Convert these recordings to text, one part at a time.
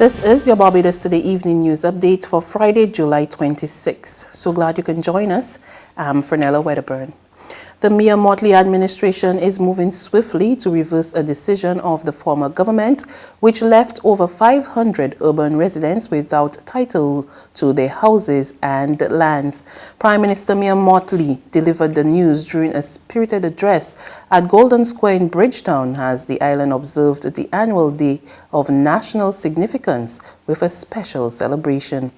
This is your Barbados Today evening news update for Friday, July 26. So glad you can join us. I'm Fernella Wedderburn. The Mayor Mottley administration is moving swiftly to reverse a decision of the former government, which left over 500 urban residents without title to their houses and lands. Prime Minister Mayor Mottley delivered the news during a spirited address at Golden Square in Bridgetown as the island observed the annual Day of National Significance with a special celebration.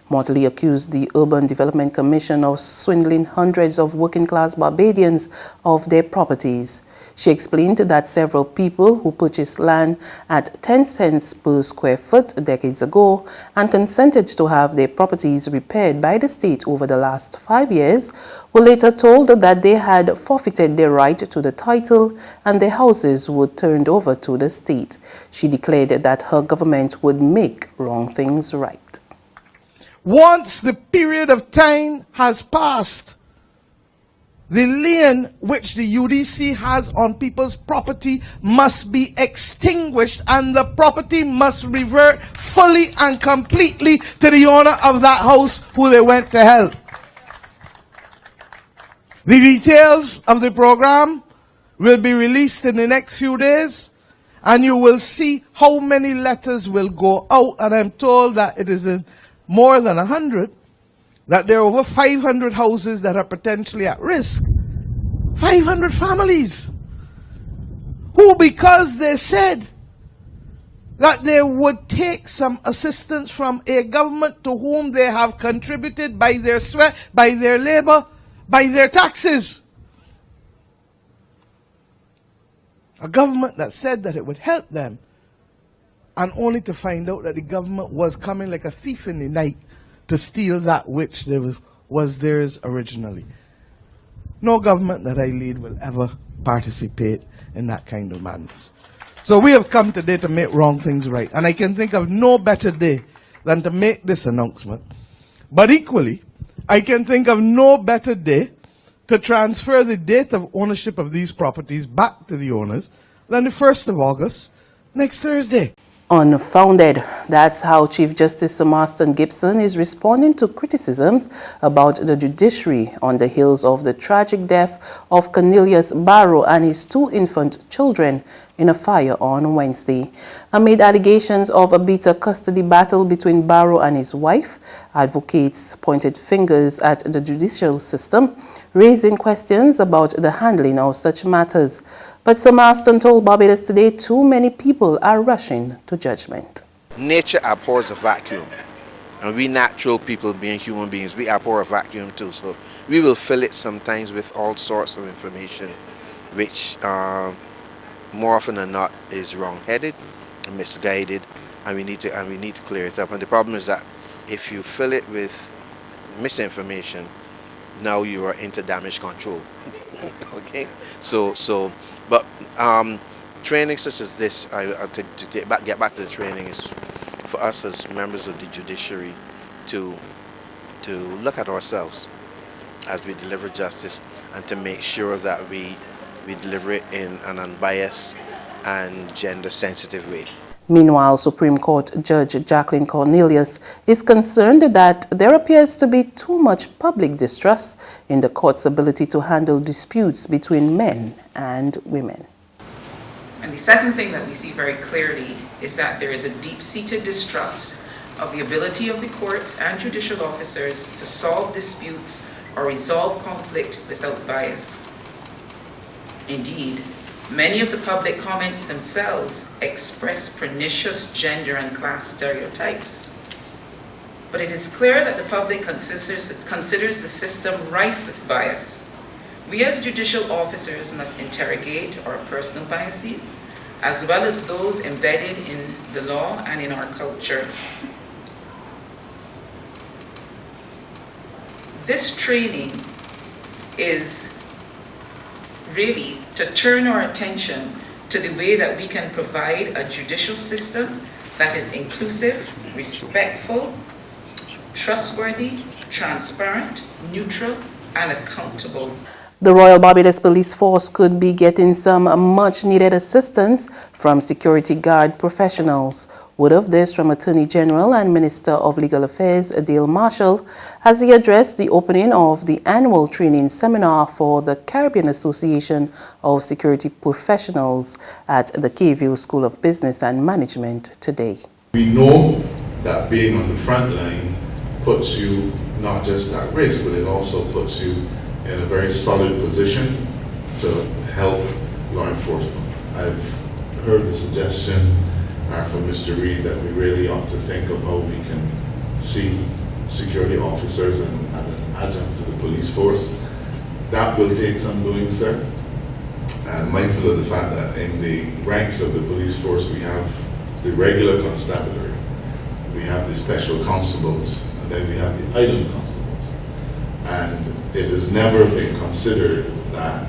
Mottley accused the Urban Development Commission of swindling hundreds of working-class Barbadians of their properties. She explained that several people who purchased land at 10 cents per square foot decades ago and consented to have their properties repaired by the state over the last 5 years were later told that they had forfeited their right to the title and their houses were turned over to the state. She declared that her government would make wrong things right. Once the period of time has passed, the lien which the UDC has on people's property must be extinguished and the property must revert fully and completely to the owner of that house who they went to help. The details of the program will be released in the next few days and you will see how many letters will go out, and I'm told that it is in more than 100, that there are over 500 houses that are potentially at risk. 500 families who, because they said that they would take some assistance from a government to whom they have contributed by their sweat, by their labor, by their taxes. A government that said that it would help them, and only to find out that the government was coming like a thief in the night to steal that which was theirs originally. No government that I lead will ever participate in that kind of madness. So we have come today to make wrong things right. And I can think of no better day than to make this announcement. But equally, I can think of no better day to transfer the date of ownership of these properties back to the owners than the 1st of August, next Thursday. Unfounded. That's how Chief Justice Sir Marston Gibson is responding to criticisms about the judiciary on the heels of the tragic death of Cornelius Barrow and his 2 infant children in a fire on Wednesday. Amid allegations of a bitter custody battle between Barrow and his wife, advocates pointed fingers at the judicial system, raising questions about the handling of such matters. But Sir Marston told Barbados Today too many people are rushing to judgment. Nature abhors a vacuum, and we natural people, being human beings, we abhor a vacuum too. So we will fill it sometimes with all sorts of information which more often than not is wrong-headed and misguided, and we need to clear it up. And the problem is that if you fill it with misinformation, now you are into damage control. Okay, but training such as this, to get back to the training, is for us as members of the judiciary to look at ourselves as we deliver justice and to make sure that we deliver it in an unbiased and gender-sensitive way. Meanwhile, Supreme Court Judge Jacqueline Cornelius is concerned that there appears to be too much public distrust in the court's ability to handle disputes between men and women. And the second thing that we see very clearly is that there is a deep-seated distrust of the ability of the courts and judicial officers to solve disputes or resolve conflict without bias. Indeed, many of the public comments themselves express pernicious gender and class stereotypes. But it is clear that the public considers the system rife with bias. We as judicial officers must interrogate our personal biases, as well as those embedded in the law and in our culture. This training is really to turn our attention to the way that we can provide a judicial system that is inclusive, respectful, trustworthy, transparent, neutral, and accountable. The Royal Barbados Police Force could be getting some much-needed assistance from security guard professionals Word of this from Attorney General and Minister of Legal Affairs, Dale Marshall, as he addressed the opening of the annual training seminar for the Caribbean Association of Security Professionals at the K-Ville School of Business and Management today. We know that being on the front line puts you not just at risk, but it also puts you in a very solid position to help law enforcement. I've heard the suggestion from Mr. Reid that we really ought to think of how we can see security officers and as an adjunct to the police force. That will take some doing, sir. And mindful of the fact that in the ranks of the police force we have the regular constabulary, we have the special constables, and then we have the island constables. And it has never been considered that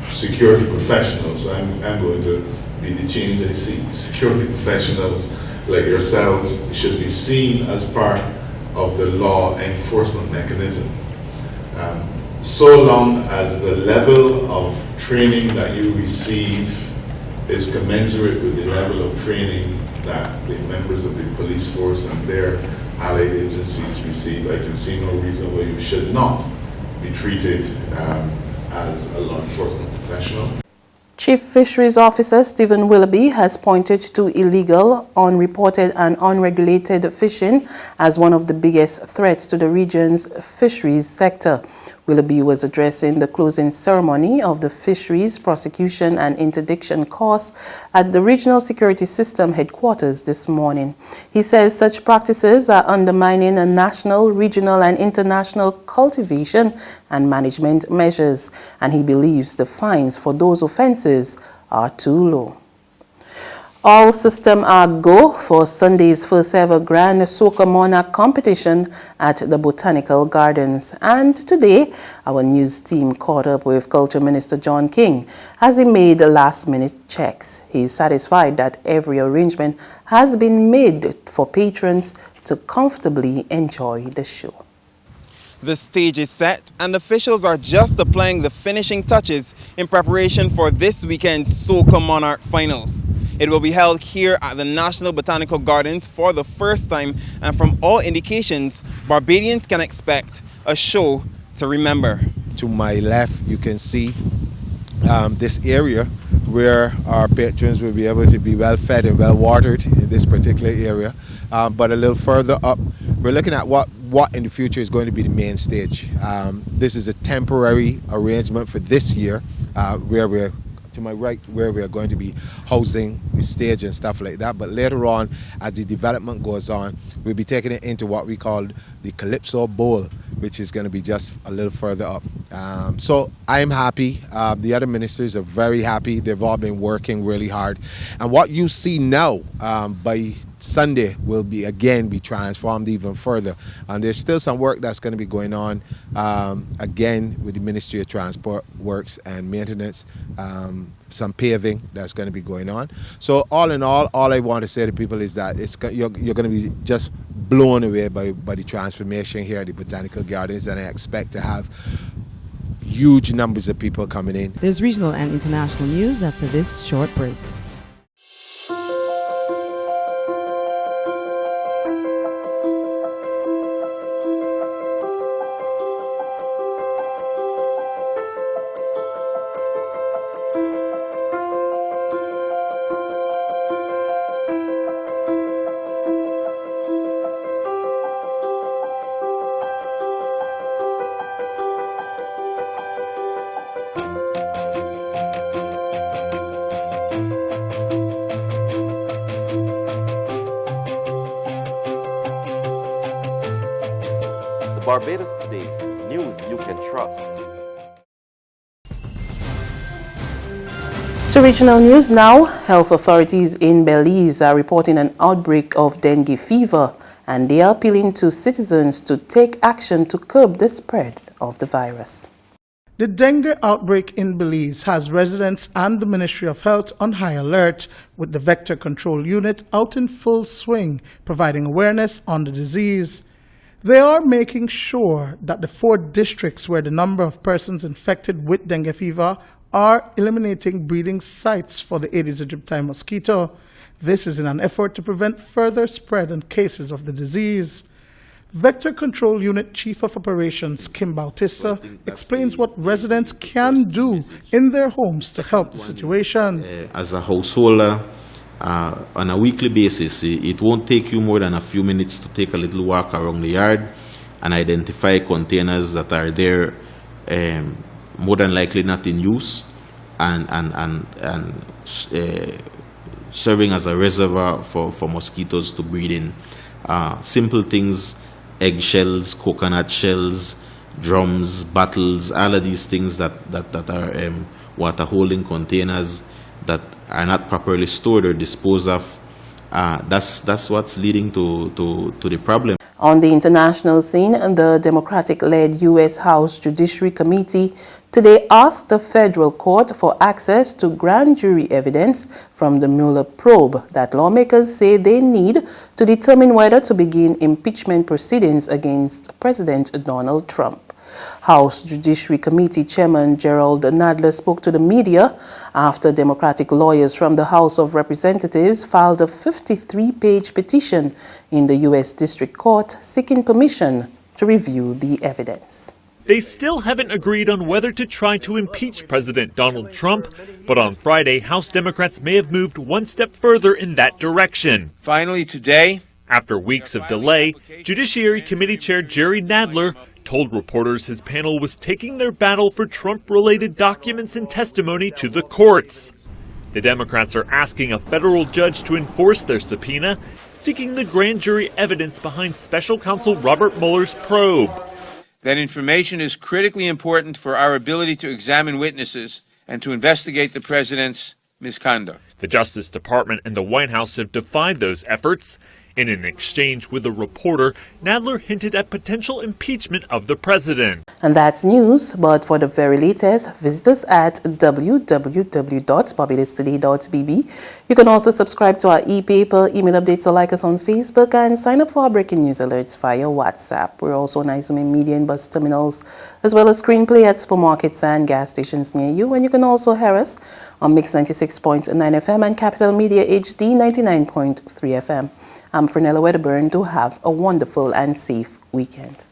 security professionals, so I'm going to be the change I see, security professionals like yourselves should be seen as part of the law enforcement mechanism. So long as the level of training that you receive is commensurate with the level of training that the members of the police force and their allied agencies receive, I can see no reason why you should not be treated as a law enforcement professional. Chief Fisheries Officer Stephen Willoughby has pointed to illegal, unreported and unregulated fishing as one of the biggest threats to the region's fisheries sector. Willoughby was addressing the closing ceremony of the Fisheries Prosecution and Interdiction course at the Regional Security System headquarters this morning. He says such practices are undermining a national, regional and international cultivation and management measures, and he believes the fines for those offences are too low. All systems are go for Sunday's first ever Grand Soca Monarch competition at the Botanical Gardens. And today, our news team caught up with Culture Minister John King as he made last-minute checks. He is satisfied that every arrangement has been made for patrons to comfortably enjoy the show. The stage is set and officials are just applying the finishing touches in preparation for this weekend's Soca Monarch finals. It will be held here at the National Botanical Gardens for the first time, and from all indications, Barbadians can expect a show to remember. To my left, you can see this area where our patrons will be able to be well fed and well watered in this particular area. But a little further up, we're looking at what in the future is going to be the main stage. This is a temporary arrangement for this year where we're to my right, where we are going to be housing the stage and stuff like that. But later on, as the development goes on, we'll be taking it into what we call the Calypso Bowl, which is going to be just a little further up. So I'm happy. The other ministers are very happy. They've all been working really hard. And what you see now by Sunday will be transformed even further. And there's still some work that's going to be going on again with the Ministry of Transport Works and Maintenance, some paving that's going to be going on. So all in all I want to say to people is that you're going to be just blown away by the transformation here at the Botanical Gardens, and I expect to have huge numbers of people coming in. There's regional and international news after this short break. Barbados Today, news you can trust. To regional news now, health authorities in Belize are reporting an outbreak of dengue fever, and they are appealing to citizens to take action to curb the spread of the virus. The dengue outbreak in Belize has residents and the Ministry of Health on high alert, with the Vector Control Unit out in full swing, providing awareness on the disease. They are making sure that the 4 districts where the number of persons infected with dengue fever are eliminating breeding sites for the Aedes aegypti mosquito. This is in an effort to prevent further spread and cases of the disease. Vector Control Unit Chief of Operations Kim Bautista explains what residents can do in their homes to help the situation. As a householder, on a weekly basis, it won't take you more than a few minutes to take a little walk around the yard and identify containers that are there, more than likely not in use, and serving as a reservoir for mosquitoes to breed in. Simple things, eggshells, coconut shells, drums, bottles, all of these things that are water holding containers that are not properly stored or disposed of. That's what's leading to the problem. On the international scene, the Democratic-led U.S. House Judiciary Committee today asked the federal court for access to grand jury evidence from the Mueller probe that lawmakers say they need to determine whether to begin impeachment proceedings against President Donald Trump. House Judiciary Committee Chairman Gerald Nadler spoke to the media after Democratic lawyers from the House of Representatives filed a 53-page petition in the U.S. District Court seeking permission to review the evidence. They still haven't agreed on whether to try to impeach President Donald Trump, but on Friday, House Democrats may have moved one step further in that direction. Finally today, after weeks of delay, Judiciary Committee Chair Jerry Nadler told reporters his panel was taking their battle for Trump-related documents and testimony to the courts. The Democrats are asking a federal judge to enforce their subpoena, seeking the grand jury evidence behind special counsel Robert Mueller's probe. that information is critically important for our ability to examine witnesses and to investigate the president's misconduct. The Justice Department and the White House have defied those efforts. In an exchange with a reporter, Nadler hinted at potential impeachment of the president. And that's news, but for the very latest, visit us at www.barbadostoday.bb. You can also subscribe to our e-paper, email updates, or like us on Facebook, and sign up for our breaking news alerts via WhatsApp. We're also on Izumi Media and bus terminals, as well as screenplay at supermarkets and gas stations near you. And you can also hear us on Mix 96.9 FM and Capital Media HD 99.3 FM. I'm Fernella Wedderburn. Do have a wonderful and safe weekend.